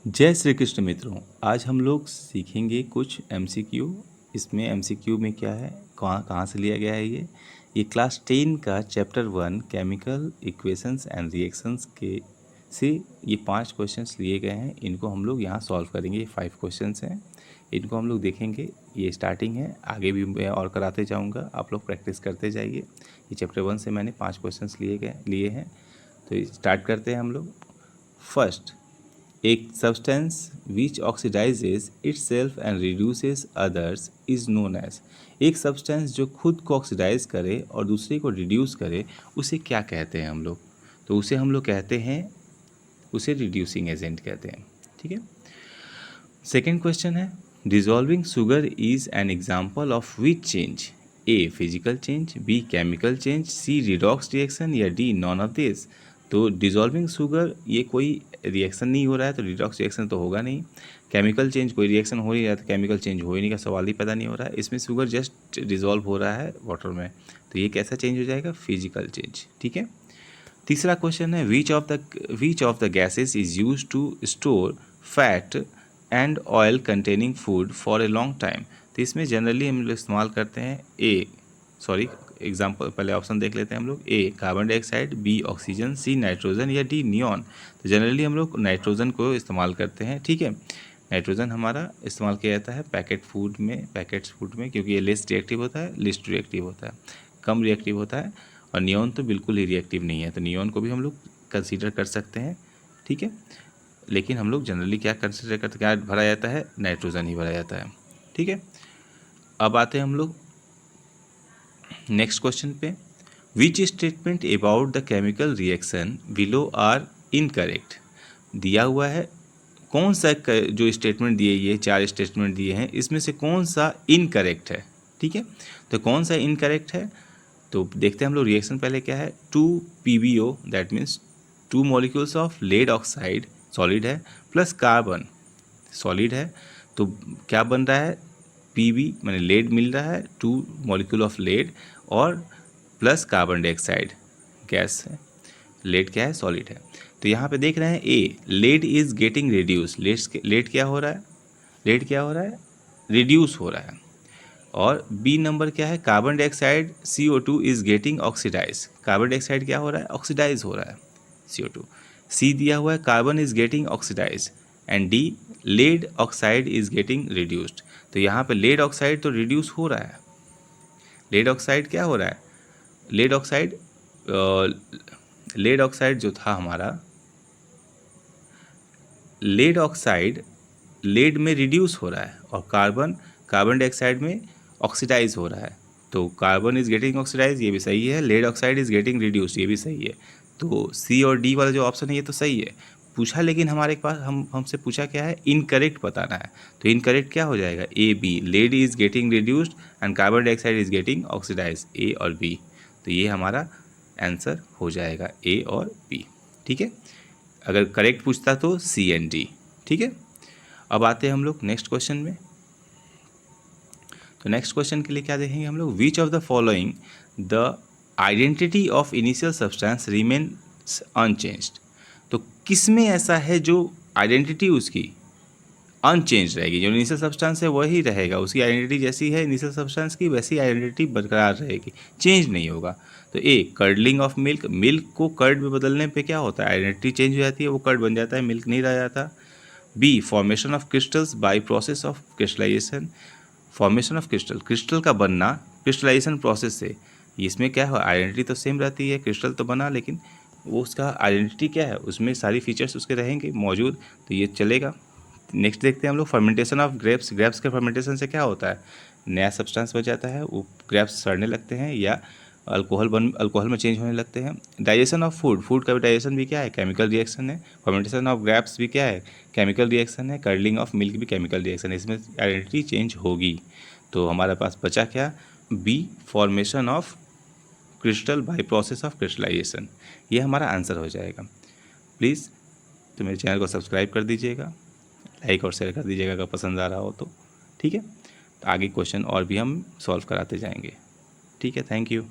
जय श्री कृष्ण मित्रों। आज हम लोग सीखेंगे कुछ एमसीक्यू। इसमें एमसीक्यू में क्या है, कहाँ कहाँ से लिया गया है ये क्लास 10 का chapter 1 chemical equations and reactions के से ये 5 क्वेश्चंस लिए गए हैं। इनको हम लोग यहाँ सॉल्व करेंगे। ये 5 क्वेश्चंस हैं, इनको हम लोग देखेंगे। ये स्टार्टिंग है, आगे भी मैं और कराते जाऊँगा, आप लोग प्रैक्टिस करते जाइए। ये चैप्टर 1 से मैंने 5 क्वेश्चंस लिए हैं। तो स्टार्ट करते हैं हम लोग। फर्स्ट, एक substance which oxidises itself and reduces others is known as. एक सब्सटेंस जो खुद को ऑक्सीडाइज करे और दूसरे को रिड्यूस करे, उसे क्या कहते हैं हम लोग? तो उसे हम लोग कहते हैं, उसे रिड्यूसिंग एजेंट कहते हैं। ठीक है। सेकेंड क्वेश्चन है, dissolving sugar is an example of which change? A physical change, B chemical change, C redox reaction या डी नॉन ऑफ दिस। तो डिजॉल्विंग शुगर ये कोई रिएक्शन नहीं हो रहा है, तो रिडॉक्स रिएक्शन तो होगा नहीं। केमिकल चेंज कोई रिएक्शन हो नहीं रहा है, तो केमिकल चेंज हो ही नहीं का सवाल ही पैदा नहीं हो रहा है। इसमें शुगर जस्ट डिजॉल्व हो रहा है वाटर में, तो ये कैसा चेंज हो जाएगा? Physical change. ठीक है। तीसरा क्वेश्चन है, which of the gases is use to store fat and oil containing food for a long time? तो इसमें जनरली हम लोग इस्तेमाल करते हैं एग्जाम्पल पहले ऑप्शन देख लेते हैं हम लोग। A carbon dioxide, B oxygen, C nitrogen या डी नियॉन। तो जनरली हम लोग नाइट्रोजन को इस्तेमाल करते हैं। ठीक है। नाइट्रोजन हमारा इस्तेमाल किया जाता है पैकेट्स फूड में, क्योंकि ये लेस रिएक्टिव होता है, लिस्ट रिएक्टिव होता है, कम रिएक्टिव होता है। और नियॉन तो बिल्कुल ही रिएक्टिव नहीं है, तो नियॉन को भी हम लोग कंसीडर कर सकते हैं। ठीक है। लेकिन हम लोग जनरली क्या कंसिडर करते हैं, क्या भरा जाता है? नाइट्रोजन ही भरा जाता है। ठीक है। अब आते हैं हम लोग नेक्स्ट क्वेश्चन पे। Which statement about the chemical reaction below are incorrect? दिया हुआ है कौन सा जो स्टेटमेंट दिए, ये 4 स्टेटमेंट दिए हैं, इसमें से कौन सा इनकरेक्ट है? ठीक है। तो कौन सा इनकरेक्ट है, तो देखते हैं हम लोग। रिएक्शन पहले क्या है, 2 PbO, that means 2 molecules of lead oxide solid है, प्लस कार्बन सॉलिड है। तो क्या बन रहा है? Pb मैंने लेड मिल रहा है, 2 मॉलिक्यूल ऑफ लेड और प्लस कार्बन डाइऑक्साइड गैस है। लेड क्या है? सॉलिड है। तो यहाँ पे देख रहे हैं A lead is getting reduce. Lead क्या हो रहा है? लेड क्या हो रहा है? रिड्यूस हो रहा है। और बी नंबर क्या है? Carbon dioxide CO2 is getting oxidise. Carbon dioxide क्या हो रहा है? ऑक्सीडाइज हो रहा है, CO2। सी दिया हुआ है carbon is getting oxidise, and D lead oxide is getting reduced. तो यहाँ पे लेड ऑक्साइड तो रिड्यूस हो रहा है। लेड ऑक्साइड क्या हो रहा है? लेड ऑक्साइड जो था हमारा, लेड ऑक्साइड लेड में रिड्यूस हो रहा है, और कार्बन डाइऑक्साइड में ऑक्सीडाइज हो रहा है। तो कार्बन इज गेटिंग ऑक्सीडाइज, ये भी सही है। Lead oxide is getting reduced, ये भी सही है। तो सी और डी वाला जो ऑप्शन है ये तो सही है। पूछा लेकिन हमारे पास हमसे पूछा क्या है? इनकरेक्ट बताना है। तो इनकरेक्ट क्या हो जाएगा? A B, lead is getting reduced and carbon dioxide is getting oxidise, A और बी। तो ये हमारा आंसर हो जाएगा ए और बी। ठीक है। अगर करेक्ट पूछता तो सी एंड डी। ठीक है। अब आते हैं हम लोग नेक्स्ट क्वेश्चन में। तो नेक्स्ट क्वेश्चन के लिए क्या देखेंगे हम लोग? विच of the following the identity of initial substance remains unchanged? तो किस में ऐसा है जो आइडेंटिटी उसकी अनचेंज रहेगी? जो इनिशियल सब्सटेंस है वही रहेगा, उसकी आइडेंटिटी जैसी है इनिशियल सब्सटेंस की, वैसी आइडेंटिटी बरकरार रहेगी, चेंज नहीं होगा। तो ए कर्डलिंग ऑफ मिल्क, मिल्क को कर्ड में बदलने पे क्या होता है? आइडेंटिटी चेंज हो जाती है, वो कर्ड बन जाता है, मिल्क नहीं रह जाता। B formation of crystals by process of crystallisation, formation of crystal का बनना क्रिस्टलाइजेशन प्रोसेस से। इसमें क्या है? आइडेंटिटी तो सेम रहती है, क्रिस्टल तो बना, लेकिन वो उसका आइडेंटिटी क्या है, उसमें सारी फीचर्स उसके रहेंगे मौजूद, तो ये चलेगा। नेक्स्ट देखते हैं हम लोग फर्मेंटेशन ऑफ ग्रेप्स। ग्रेप्स के फर्मेंटेशन से क्या होता है? नया सब्सटेंस बच जाता है, वो ग्रेप्स सड़ने लगते हैं या अल्कोहल में चेंज होने लगते हैं। डाइजेशन ऑफ फूड का भी डाइजेशन भी क्या है? केमिकल रिएक्शन है। फर्मेंटेशन ऑफ ग्रेप्स भी क्या है? केमिकल रिएक्शन है। कर्डलिंग ऑफ मिल्क भी केमिकल रिएक्शन है। इसमें आइडेंटिटी चेंज होगी। तो हमारे पास बचा क्या? B formation of crystal by process of crystallisation, ये हमारा आंसर हो जाएगा। प्लीज़ तो मेरे चैनल को सब्सक्राइब कर दीजिएगा, लाइक और शेयर कर दीजिएगा अगर पसंद आ रहा हो तो। ठीक है। तो आगे क्वेश्चन और भी हम सॉल्व कराते जाएंगे। ठीक है। Thank you.